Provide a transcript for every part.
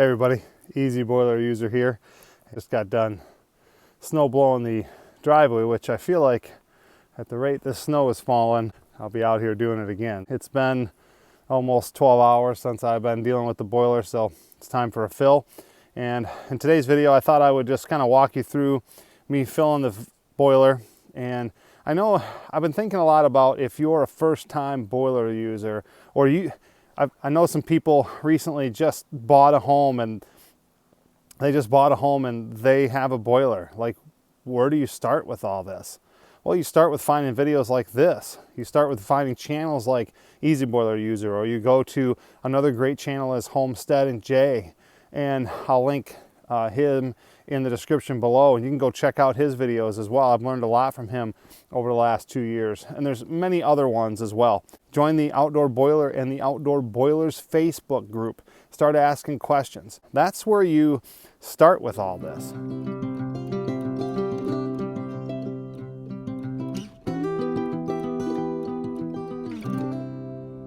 Hey everybody, Easy Boiler User here. Just got done snow blowing the driveway, which I feel like at the rate this snow is falling, I'll be out here doing it again. It's been almost 12 hours since I've been dealing with the boiler, so it's time for a fill. And in today's video, I thought I would just kind of walk you through me filling the boiler. And I know I've been thinking a lot about if you're a first-time boiler user, or I know some people recently just bought a home and they have a boiler. Like, where do you start with all this? Well, you start with finding videos like this. You start with finding channels like Easy Boiler User, or you go to another great channel as Homestead and Jay, and I'll link him in the description below, and you can go check out his videos as well. I've learned a lot from him over the last 2 years, and there's many other ones as well. Join the Outdoor Boiler and the Outdoor Boilers Facebook group. Start asking questions. That's where you start with all this.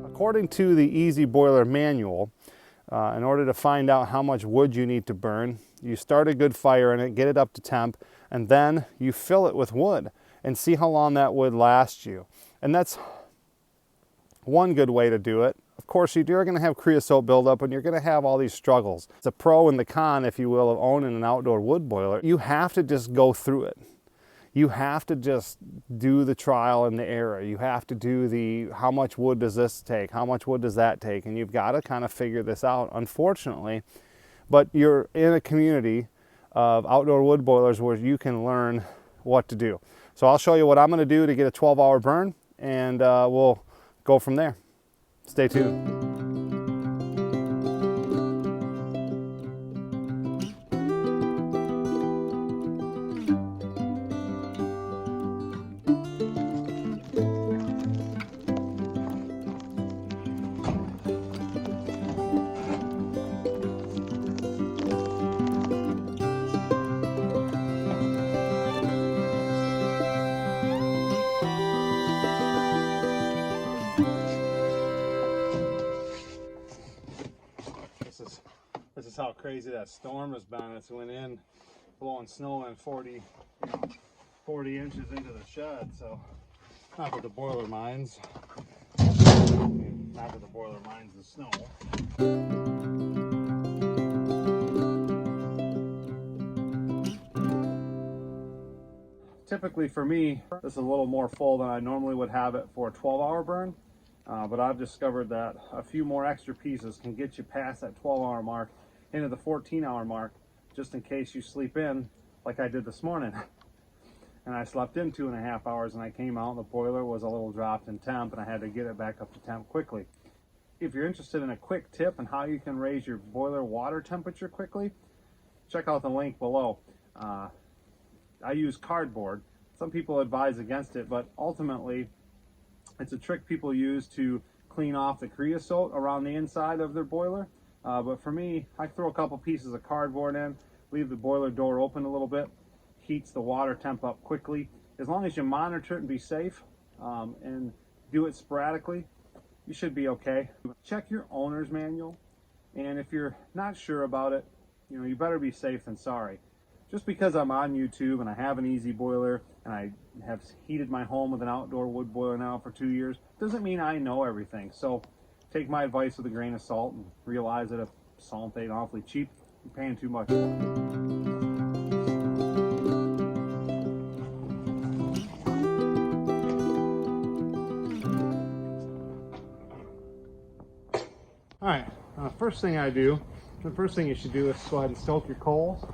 According to the Easy Boiler manual, in order to find out how much wood you need to burn, you start a good fire in it, get it up to temp, and then you fill it with wood and see how long that wood lasts you. And that's one good way to do it. Of course, you're going to have creosote buildup and you're going to have all these struggles. It's a pro and the con, if you will, of owning an outdoor wood boiler. You have to just go through it. You have to just do the trial and the error. You have to do the, how much wood does this take? How much wood does that take? And you've got to kind of figure this out, unfortunately. But you're in a community of outdoor wood boilers where you can learn what to do. So I'll show you what I'm going to do to get a 12-hour burn, and we'll go from there. Stay tuned. This is how crazy that storm has been. It's went in, blowing snow in 40 inches into the shed. So, not that the boiler minds. Not that the boiler minds the snow. Typically for me, this is a little more full than I normally would have it for a 12-hour burn. But I've discovered that a few more extra pieces can get you past that 12-hour mark into the 14-hour mark, just in case you sleep in like I did this morning. And I slept in 2.5 hours and I came out and the boiler was a little dropped in temp and I had to get it back up to temp quickly. If you're interested in a quick tip on how you can raise your boiler water temperature quickly, check out the link below. I use cardboard. Some people advise against it, but ultimately it's a trick people use to clean off the creosote around the inside of their boiler. But for me, I throw a couple pieces of cardboard in, leave the boiler door open a little bit, heats the water temp up quickly. As long as you monitor it and be safe, and do it sporadically, you should be okay. Check your owner's manual, and if you're not sure about it, you better be safe than sorry. Just because I'm on YouTube and I have an Easy Boiler and I have heated my home with an outdoor wood boiler now for 2 years, doesn't mean I know everything. So take my advice with a grain of salt and realize that if salt ain't awfully cheap, you're paying too much for it. All right, first thing I do, the first thing you should do is go ahead and stoke your coals.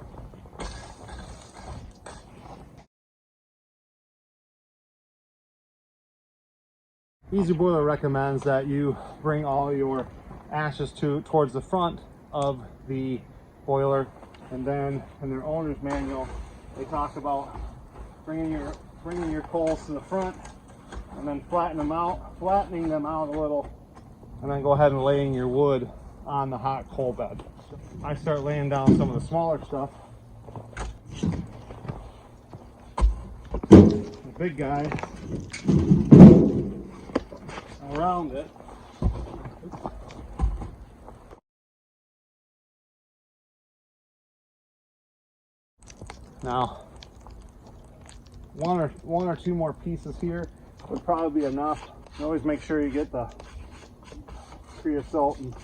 Easy Boiler recommends that you bring all your ashes towards the front of the boiler, and then in their owner's manual they talk about bringing your coals to the front and then flattening them out a little, and then go ahead and laying your wood on the hot coal bed. I start laying down some of the smaller stuff. The big guy around it. Now, one or two more pieces here would probably be enough. You always make sure you get the creosote and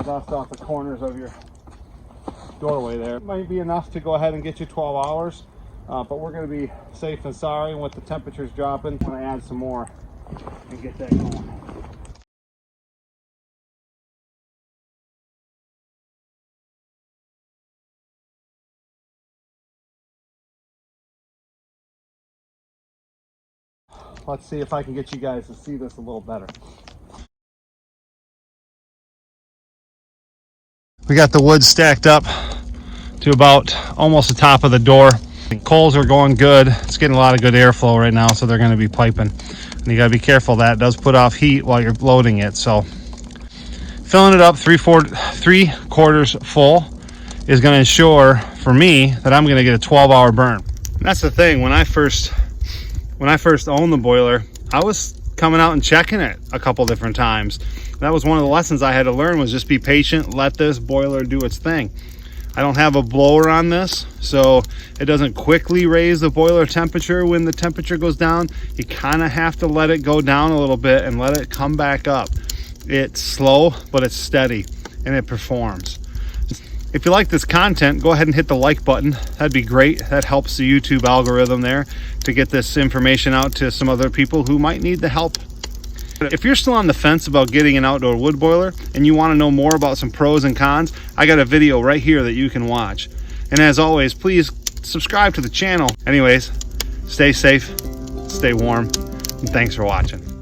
dust off the corners of your doorway there. It might be enough to go ahead and get you 12 hours, but we're going to be safe and sorry. And with the temperatures dropping, I'm going to add some more and get that going. Let's see if I can get you guys to see this a little better. We got the wood stacked up to about almost the top of the door. The coals are going good. It's getting a lot of good airflow right now, so they're going to be piping. And you got to be careful, that does put off heat while you're loading it. So filling it up 3/4 full is going to ensure for me that I'm going to get a 12-hour burn. And that's the thing. When I first owned the boiler, I was coming out and checking it a couple different times. That was one of the lessons I had to learn, was just be patient, let this boiler do its thing. I don't have a blower on this, so it doesn't quickly raise the boiler temperature when the temperature goes down. You kind of have to let it go down a little bit and let it come back up. It's slow, but it's steady, and it performs. If you like this content, go ahead and hit the like button. That'd be great. That helps the YouTube algorithm there to get this information out to some other people who might need the help. If you're still on the fence about getting an outdoor wood boiler and you want to know more about some pros and cons, I got a video right here that you can watch. And as always, please subscribe to the channel. Anyways, stay safe, stay warm, and thanks for watching.